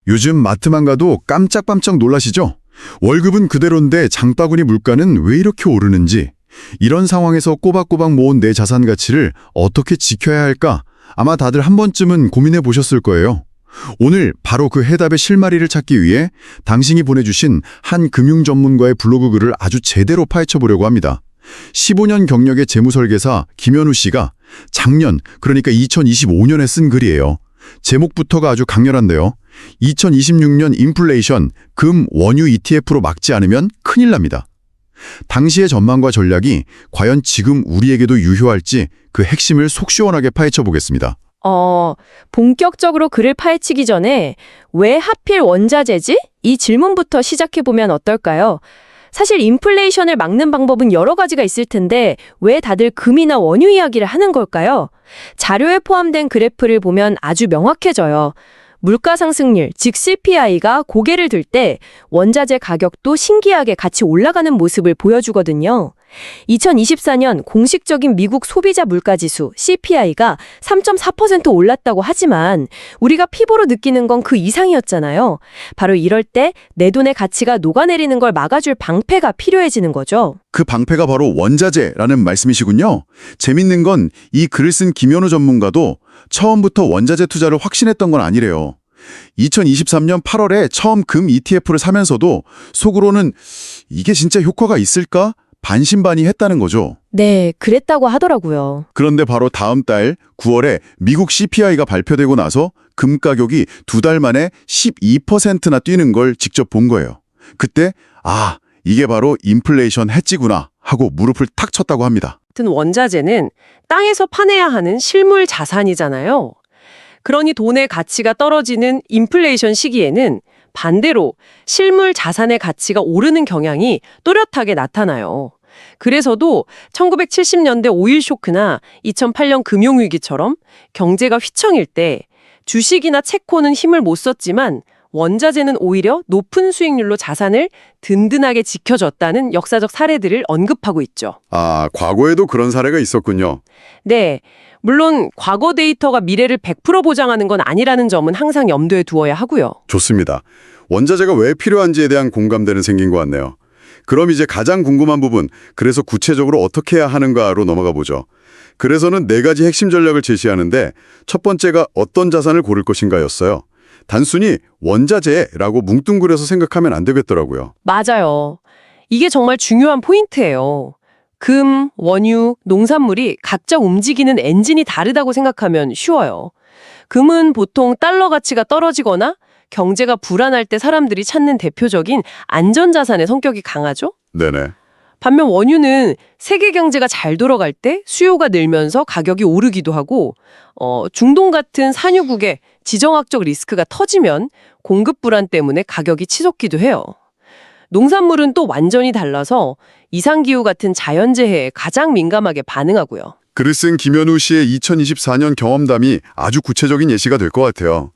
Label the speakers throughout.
Speaker 1: 요즘 마트만 가도 깜짝깜짝 놀라시죠? 월급은 그대로인데 장바구니 물가는 왜 이렇게 오르는지, 이런 상황에서 꼬박꼬박 모은 내 자산 가치를 어떻게 지켜야 할까? 아마 다들 한 번쯤은 고민해 보셨을 거예요. 오늘 바로 그 해답의 실마리를 찾기 위해 당신이 보내주신 한 금융 전문가의 블로그 글을 아주 제대로 파헤쳐 보려고 합니다. 15년 경력의 재무설계사 김현우 씨가 작년, 그러니까 2025년에 쓴 글이에요. 제목부터가 아주 강렬한데요. 2026년 인플레이션, 금, 원유 ETF로 막지 않으면 큰일 납니다. 당시의 전망과 전략이 과연 지금 우리에게도 유효할지 그 핵심을 속 시원하게 파헤쳐 보겠습니다.
Speaker 2: 본격적으로 글을 파헤치기 전에 왜 하필 원자재지? 이 질문부터 시작해보면 어떨까요? 사실 인플레이션을 막는 방법은 여러 가지가 있을 텐데 왜 다들 금이나 원유 이야기를 하는 걸까요? 자료에 포함된 그래프를 보면 아주 명확해져요. 물가 상승률, 즉 CPI가 고개를 들 때 원자재 가격도 신기하게 같이 올라가는 모습을 보여주거든요. 2024년 공식적인 미국 소비자 물가지수 CPI가 3.4% 올랐다고 하지만 우리가 피부로 느끼는 건 그 이상이었잖아요. 바로 이럴 때 내 돈의 가치가 녹아내리는 걸 막아줄 방패가 필요해지는 거죠.
Speaker 1: 그 방패가 바로 원자재라는 말씀이시군요. 재밌는 건 이 글을 쓴 김현우 전문가도 처음부터 원자재 투자를 확신했던 건 아니래요. 2023년 8월에 처음 금 ETF를 사면서도 속으로는 이게 진짜 효과가 있을까? 반신반의했다는 거죠.
Speaker 2: 네, 그랬다고 하더라고요.
Speaker 1: 그런데 바로 다음 달 9월에 미국 CPI가 발표되고 나서 금 가격이 2달 만에 12%나 뛰는 걸 직접 본 거예요. 그때 이게 바로 인플레이션 해지구나 하고 무릎을 탁 쳤다고 합니다.
Speaker 3: 같은 원자재는 땅에서 파내야 하는 실물 자산이잖아요. 그러니 돈의 가치가 떨어지는 인플레이션 시기에는 반대로 실물 자산의 가치가 오르는 경향이 또렷하게 나타나요. 그래서도 1970년대 오일 쇼크나 2008년 금융위기처럼 경제가 휘청일 때 주식이나 채권은 힘을 못 썼지만 원자재는 오히려 높은 수익률로 자산을 든든하게 지켜줬다는 역사적 사례들을 언급하고 있죠.
Speaker 1: 과거에도 그런 사례가 있었군요.
Speaker 3: 네, 물론 과거 데이터가 미래를 100% 보장하는 건 아니라는 점은 항상 염두에 두어야 하고요.
Speaker 1: 좋습니다. 원자재가 왜 필요한지에 대한 공감대는 생긴 것 같네요. 그럼 이제 가장 궁금한 부분, 그래서 구체적으로 어떻게 해야 하는가로 넘어가 보죠. 그래서는 4가지 핵심 전략을 제시하는데 첫 번째가 어떤 자산을 고를 것인가였어요. 단순히 원자재라고 뭉뚱그려서 생각하면 안 되겠더라고요.
Speaker 3: 맞아요. 이게 정말 중요한 포인트예요. 금, 원유, 농산물이 각자 움직이는 엔진이 다르다고 생각하면 쉬워요. 금은 보통 달러 가치가 떨어지거나 경제가 불안할 때 사람들이 찾는 대표적인 안전자산의 성격이 강하죠?
Speaker 1: 네네.
Speaker 3: 반면 원유는 세계 경제가 잘 돌아갈 때 수요가 늘면서 가격이 오르기도 하고 중동 같은 산유국에 지정학적 리스크가 터지면 공급 불안 때문에 가격이 치솟기도 해요. 농산물은 또 완전히 달라서 이상기후 같은 자연재해에 가장 민감하게 반응하고요.
Speaker 1: 글을 쓴 김현우 씨의 2024년 경험담이 아주 구체적인 예시가 될 것 같아요.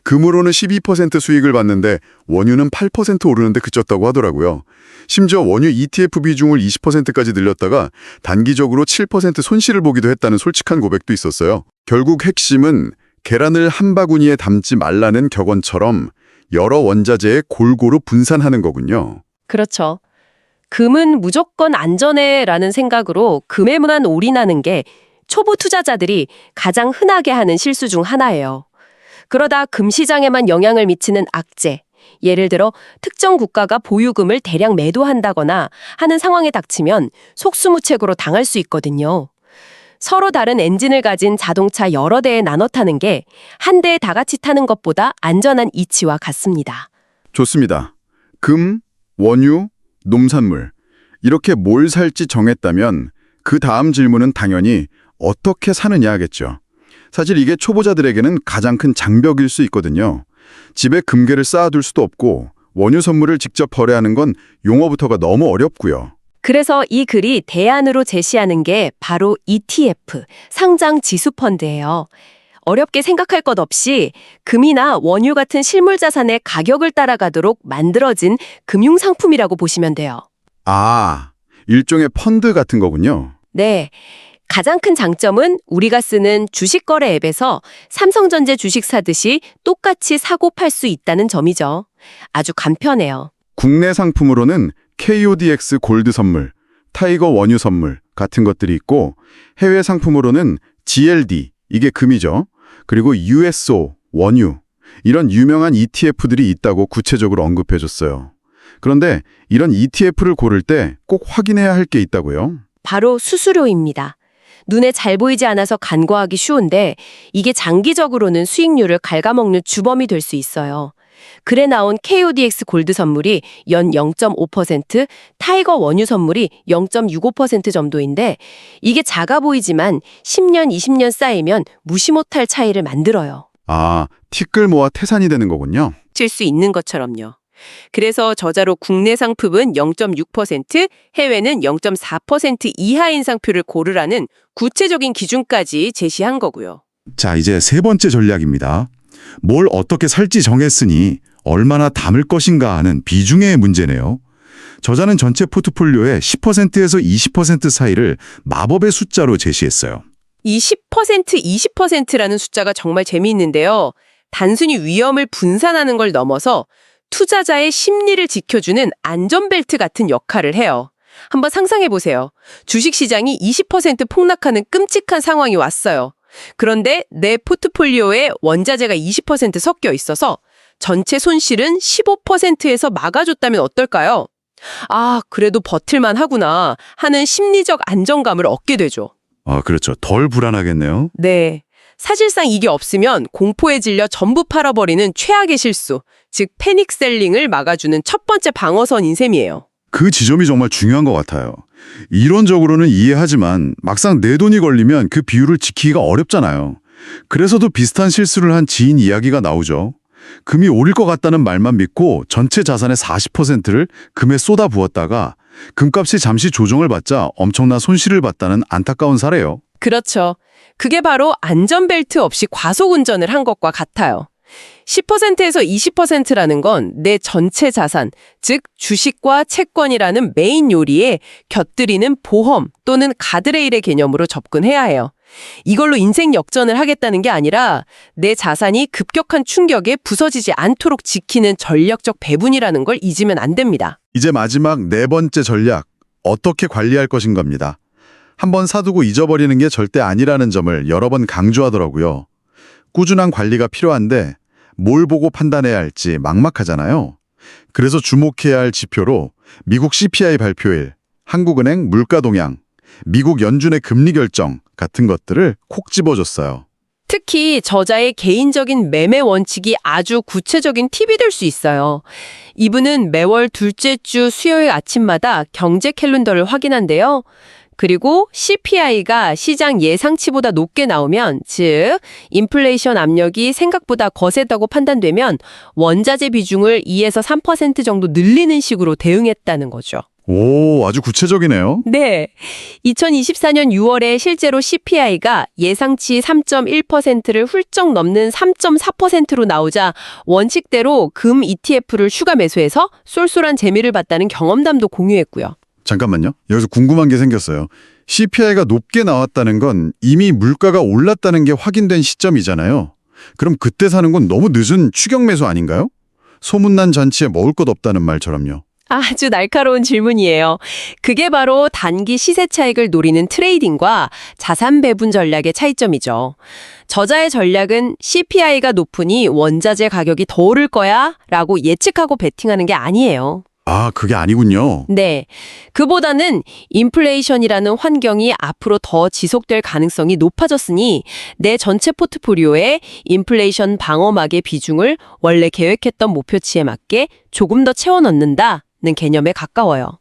Speaker 1: 금으로는 12% 수익을 받는데 원유는 8% 오르는데 그쳤다고 하더라고요. 심지어 원유 ETF 비중을 20%까지 늘렸다가 단기적으로 7% 손실을 보기도 했다는 솔직한 고백도 있었어요. 결국 핵심은 계란을 한 바구니에 담지 말라는 격언처럼 여러 원자재에 골고루 분산하는 거군요.
Speaker 3: 그렇죠. 금은 무조건 안전해라는 생각으로 금에 문한 올인하는 게 초보 투자자들이 가장 흔하게 하는 실수 중 하나예요. 그러다 금 시장에만 영향을 미치는 악재, 예를 들어 특정 국가가 보유금을 대량 매도한다거나 하는 상황에 닥치면 속수무책으로 당할 수 있거든요. 서로 다른 엔진을 가진 자동차 여러 대에 나눠 타는 게 한 대에 다 같이 타는 것보다 안전한 이치와 같습니다.
Speaker 1: 좋습니다. 금, 원유, 농산물 이렇게 뭘 살지 정했다면 그 다음 질문은 당연히 어떻게 사느냐겠죠. 사실 이게 초보자들에게는 가장 큰 장벽일 수 있거든요. 집에 금괴를 쌓아둘 수도 없고 원유 선물을 직접 거래하는 건 용어부터가 너무 어렵고요.
Speaker 2: 그래서 이 글이 대안으로 제시하는 게 바로 ETF, 상장 지수펀드예요. 어렵게 생각할 것 없이 금이나 원유 같은 실물 자산의 가격을 따라가도록 만들어진 금융상품이라고 보시면 돼요.
Speaker 1: 일종의 펀드 같은 거군요.
Speaker 2: 네. 가장 큰 장점은 우리가 쓰는 주식거래 앱에서 삼성전자 주식 사듯이 똑같이 사고 팔 수 있다는 점이죠. 아주 간편해요.
Speaker 1: 국내 상품으로는 KODX 골드 선물, 타이거 원유 선물 같은 것들이 있고 해외 상품으로는 GLD, 이게 금이죠. 그리고 USO, 원유, 이런 유명한 ETF들이 있다고 구체적으로 언급해줬어요. 그런데 이런 ETF를 고를 때 꼭 확인해야 할 게 있다고요.
Speaker 2: 바로 수수료입니다. 눈에 잘 보이지 않아서 간과하기 쉬운데 이게 장기적으로는 수익률을 갉아먹는 주범이 될 수 있어요. 글에 나온 KODX 골드 선물이 연 0.5%, 타이거 원유 선물이 0.65% 정도인데 이게 작아 보이지만 10년, 20년 쌓이면 무시 못할 차이를 만들어요.
Speaker 1: 아, 티끌 모아 태산이 되는 거군요.
Speaker 3: 칠 수 있는 것처럼요. 그래서 저자로 국내 상품은 0.6%, 해외는 0.4% 이하인 상표를 고르라는 구체적인 기준까지 제시한 거고요.
Speaker 4: 자, 이제 세 번째 전략입니다. 뭘 어떻게 살지 정했으니 얼마나 담을 것인가 하는 비중의 문제네요. 저자는 전체 포트폴리오의 10%에서 20% 사이를 마법의 숫자로 제시했어요.
Speaker 3: 이 10%, 20%라는 숫자가 정말 재미있는데요. 단순히 위험을 분산하는 걸 넘어서 투자자의 심리를 지켜주는 안전벨트 같은 역할을 해요. 한번 상상해 보세요. 주식시장이 20% 폭락하는 끔찍한 상황이 왔어요. 그런데 내 포트폴리오에 원자재가 20% 섞여 있어서 전체 손실은 15%에서 막아줬다면 어떨까요? 아, 그래도 버틸만 하구나 하는 심리적 안정감을 얻게 되죠.
Speaker 4: 아, 그렇죠. 덜 불안하겠네요.
Speaker 3: 네. 사실상 이게 없으면 공포에 질려 전부 팔아버리는 최악의 실수, 즉 패닉셀링을 막아주는 첫 번째 방어선인 셈이에요.
Speaker 4: 그 지점이 정말 중요한 것 같아요. 이론적으로는 이해하지만 막상 내 돈이 걸리면 그 비율을 지키기가 어렵잖아요. 그래서도 비슷한 실수를 한 지인 이야기가 나오죠. 금이 오를 것 같다는 말만 믿고 전체 자산의 40%를 금에 쏟아부었다가 금값이 잠시 조정을 받자 엄청난 손실을 봤다는 안타까운 사례요.
Speaker 3: 그렇죠. 그게 바로 안전벨트 없이 과속운전을 한 것과 같아요. 10%에서 20%라는 건 내 전체 자산, 즉 주식과 채권이라는 메인 요리에 곁들이는 보험 또는 가드레일의 개념으로 접근해야 해요. 이걸로 인생 역전을 하겠다는 게 아니라 내 자산이 급격한 충격에 부서지지 않도록 지키는 전략적 배분이라는 걸 잊으면 안 됩니다.
Speaker 1: 이제 마지막 네 번째 전략, 어떻게 관리할 것인가입니다. 한번 사두고 잊어버리는 게 절대 아니라는 점을 여러 번 강조하더라고요. 꾸준한 관리가 필요한데 뭘 보고 판단해야 할지 막막하잖아요. 그래서 주목해야 할 지표로 미국 CPI 발표일, 한국은행 물가 동향, 미국 연준의 금리 결정 같은 것들을 콕 집어줬어요.
Speaker 3: 특히 저자의 개인적인 매매 원칙이 아주 구체적인 팁이 될 수 있어요. 이분은 매월 둘째 주 수요일 아침마다 경제 캘린더를 확인한대요. 그리고 CPI가 시장 예상치보다 높게 나오면, 즉 인플레이션 압력이 생각보다 거세다고 판단되면 원자재 비중을 2에서 3% 정도 늘리는 식으로 대응했다는 거죠.
Speaker 1: 오, 아주 구체적이네요.
Speaker 3: 네. 2024년 6월에 실제로 CPI가 예상치 3.1%를 훌쩍 넘는 3.4%로 나오자 원칙대로 금 ETF를 추가 매수해서 쏠쏠한 재미를 봤다는 경험담도 공유했고요.
Speaker 1: 잠깐만요. 여기서 궁금한 게 생겼어요. CPI가 높게 나왔다는 건 이미 물가가 올랐다는 게 확인된 시점이잖아요. 그럼 그때 사는 건 너무 늦은 추격 매수 아닌가요? 소문난 잔치에 먹을 것 없다는 말처럼요.
Speaker 3: 아주 날카로운 질문이에요. 그게 바로 단기 시세 차익을 노리는 트레이딩과 자산 배분 전략의 차이점이죠. 저자의 전략은 CPI가 높으니 원자재 가격이 더 오를 거야 라고 예측하고 베팅하는 게 아니에요.
Speaker 1: 아, 그게 아니군요.
Speaker 3: 네. 그보다는 인플레이션이라는 환경이 앞으로 더 지속될 가능성이 높아졌으니 내 전체 포트폴리오에 인플레이션 방어막의 비중을 원래 계획했던 목표치에 맞게 조금 더 채워 넣는다는 개념에 가까워요.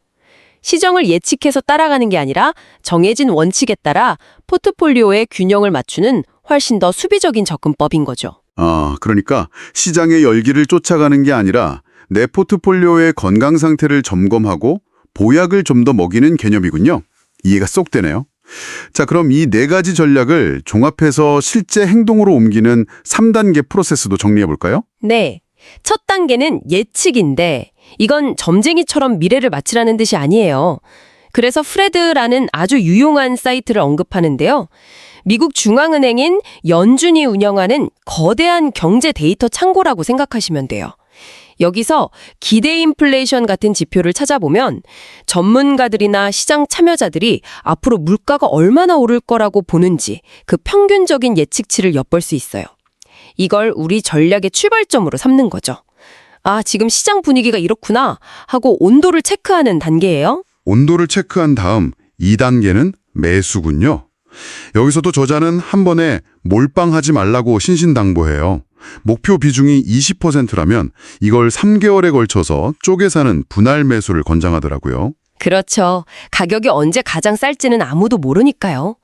Speaker 3: 시정을 예측해서 따라가는 게 아니라 정해진 원칙에 따라 포트폴리오의 균형을 맞추는 훨씬 더 수비적인 접근법인 거죠.
Speaker 1: 아, 그러니까 시장의 열기를 쫓아가는 게 아니라 내 포트폴리오의 건강 상태를 점검하고 보약을 좀 더 먹이는 개념이군요. 이해가 쏙 되네요. 자, 그럼 이 네 가지 전략을 종합해서 실제 행동으로 옮기는 3단계 프로세스도 정리해 볼까요?
Speaker 3: 네. 첫 단계는 예측인데 이건 점쟁이처럼 미래를 맞히라는 뜻이 아니에요.
Speaker 2: 그래서 프레드라는 아주 유용한 사이트를 언급하는데요. 미국 중앙은행인 연준이 운영하는 거대한 경제 데이터 창고라고 생각하시면 돼요. 여기서 기대 인플레이션 같은 지표를 찾아보면 전문가들이나 시장 참여자들이 앞으로 물가가 얼마나 오를 거라고 보는지 그 평균적인 예측치를 엿볼 수 있어요. 이걸 우리 전략의 출발점으로 삼는 거죠. 아, 지금 시장 분위기가 이렇구나 하고 온도를 체크하는 단계예요.
Speaker 4: 온도를 체크한 다음 2단계는 매수군요. 여기서도 저자는 한 번에 몰빵하지 말라고 신신당부해요. 목표 비중이 20%라면 이걸 3개월에 걸쳐서 쪼개 사는 분할 매수를 권장하더라고요.
Speaker 2: 그렇죠. 가격이 언제 가장 쌀지는 아무도 모르니까요.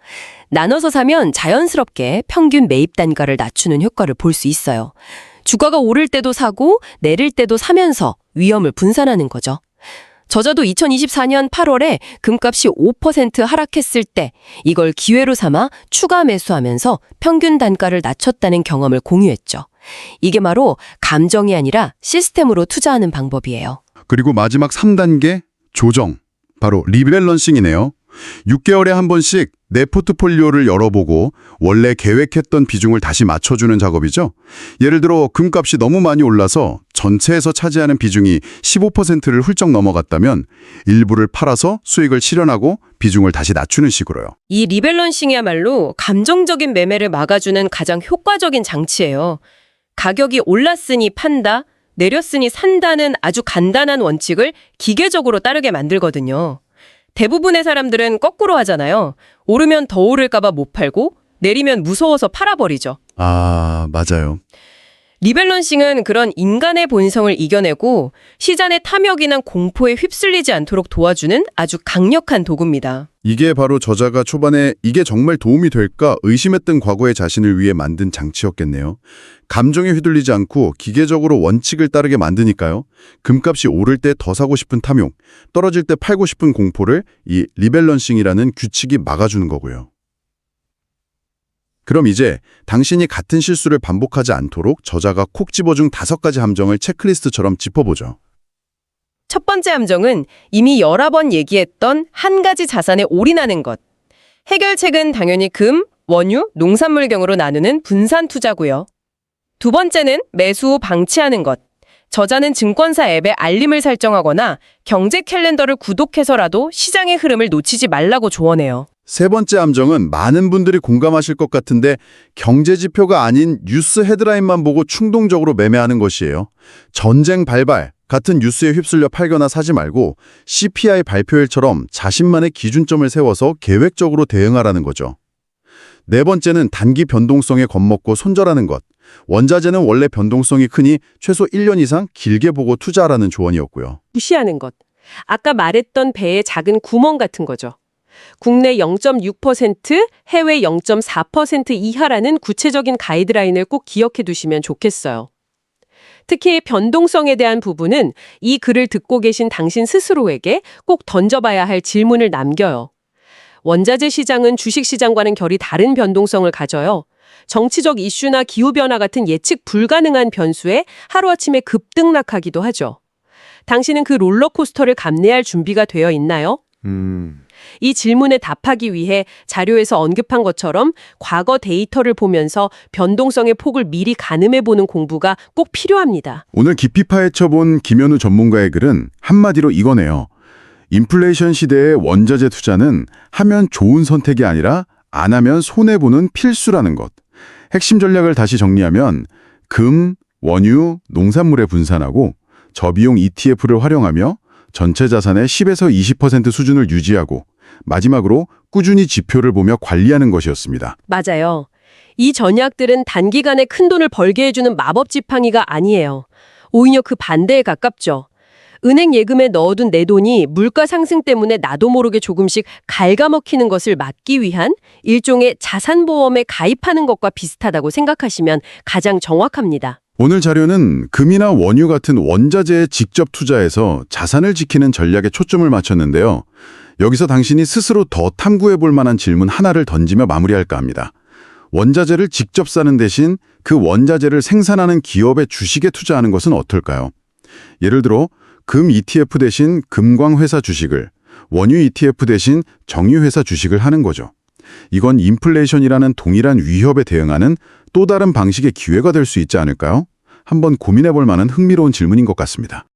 Speaker 2: 나눠서 사면 자연스럽게 평균 매입 단가를 낮추는 효과를 볼 수 있어요. 주가가 오를 때도 사고 내릴 때도 사면서 위험을 분산하는 거죠. 저자도 2024년 8월에 금값이 5% 하락했을 때 이걸 기회로 삼아 추가 매수하면서 평균 단가를 낮췄다는 경험을 공유했죠. 이게 바로 감정이 아니라 시스템으로 투자하는 방법이에요.
Speaker 4: 그리고 마지막 3단계 조정, 바로 리밸런싱이네요. 6개월에 한 번씩 내 포트폴리오를 열어보고 원래 계획했던 비중을 다시 맞춰주는 작업이죠. 예를 들어 금값이 너무 많이 올라서 전체에서 차지하는 비중이 15%를 훌쩍 넘어갔다면 일부를 팔아서 수익을 실현하고 비중을 다시 낮추는 식으로요.
Speaker 2: 이 리밸런싱이야말로 감정적인 매매를 막아주는 가장 효과적인 장치예요. 가격이 올랐으니 판다, 내렸으니 산다는 아주 간단한 원칙을 기계적으로 따르게 만들거든요. 대부분의 사람들은 거꾸로 하잖아요. 오르면 더 오를까봐 못 팔고 내리면 무서워서 팔아버리죠.
Speaker 4: 아, 맞아요.
Speaker 2: 리밸런싱은 그런 인간의 본성을 이겨내고 시장의 탐욕이나 공포에 휩쓸리지 않도록 도와주는 아주 강력한 도구입니다.
Speaker 4: 이게 바로 저자가 초반에 이게 정말 도움이 될까 의심했던 과거의 자신을 위해 만든 장치였겠네요. 감정에 휘둘리지 않고 기계적으로 원칙을 따르게 만드니까요. 금값이 오를 때 더 사고 싶은 탐욕, 떨어질 때 팔고 싶은 공포를 이 리밸런싱이라는 규칙이 막아주는 거고요. 그럼 이제 당신이 같은 실수를 반복하지 않도록 저자가 콕 집어준 5가지 함정을 체크리스트처럼 짚어보죠.
Speaker 2: 첫 번째 함정은 이미 여러 번 얘기했던 한 가지 자산에 올인하는 것. 해결책은 당연히 금, 원유, 농산물 경으로 나누는 분산 투자고요. 두 번째는 매수 후 방치하는 것. 저자는 증권사 앱에 알림을 설정하거나 경제 캘린더를 구독해서라도 시장의 흐름을 놓치지 말라고 조언해요.
Speaker 4: 세 번째 함정은 많은 분들이 공감하실 것 같은데 경제 지표가 아닌 뉴스 헤드라인만 보고 충동적으로 매매하는 것이에요. 전쟁 발발 같은 뉴스에 휩쓸려 팔거나 사지 말고 CPI 발표일처럼 자신만의 기준점을 세워서 계획적으로 대응하라는 거죠. 네 번째는 단기 변동성에 겁먹고 손절하는 것. 원자재는 원래 변동성이 크니 최소 1년 이상 길게 보고 투자하라는 조언이었고요.
Speaker 3: 무시하는 것. 아까 말했던 배의 작은 구멍 같은 거죠. 국내 0.6%, 해외 0.4% 이하라는 구체적인 가이드라인을 꼭 기억해 두시면 좋겠어요. 특히 변동성에 대한 부분은 이 글을 듣고 계신 당신 스스로에게 꼭 던져봐야 할 질문을 남겨요. 원자재 시장은 주식시장과는 결이 다른 변동성을 가져요. 정치적 이슈나 기후변화 같은 예측 불가능한 변수에 하루아침에 급등락하기도 하죠. 당신은 그 롤러코스터를 감내할 준비가 되어 있나요? 이 질문에 답하기 위해 자료에서 언급한 것처럼 과거 데이터를 보면서 변동성의 폭을 미리 가늠해보는 공부가 꼭 필요합니다.
Speaker 4: 오늘 깊이 파헤쳐본 김현우 전문가의 글은 한마디로 이거네요. 인플레이션 시대의 원자재 투자는 하면 좋은 선택이 아니라 안 하면 손해보는 필수라는 것. 핵심 전략을 다시 정리하면 금, 원유, 농산물에 분산하고 저비용 ETF를 활용하며 전체 자산의 10에서 20% 수준을 유지하고 마지막으로 꾸준히 지표를 보며 관리하는 것이었습니다.
Speaker 3: 맞아요. 이 전략들은 단기간에 큰 돈을 벌게 해주는 마법 지팡이가 아니에요. 오히려 그 반대에 가깝죠. 은행 예금에 넣어둔 내 돈이 물가 상승 때문에 나도 모르게 조금씩 갉아먹히는 것을 막기 위한 일종의 자산보험에 가입하는 것과 비슷하다고 생각하시면 가장 정확합니다.
Speaker 4: 오늘 자료는 금이나 원유 같은 원자재에 직접 투자해서 자산을 지키는 전략에 초점을 맞췄는데요. 여기서 당신이 스스로 더 탐구해 볼 만한 질문 하나를 던지며 마무리할까 합니다. 원자재를 직접 사는 대신 그 원자재를 생산하는 기업의 주식에 투자하는 것은 어떨까요? 예를 들어 금 ETF 대신 금광회사 주식을, 원유 ETF 대신 정유회사 주식을 하는 거죠. 이건 인플레이션이라는 동일한 위협에 대응하는 또 다른 방식의 기회가 될 수 있지 않을까요? 한번 고민해 볼 만한 흥미로운 질문인 것 같습니다.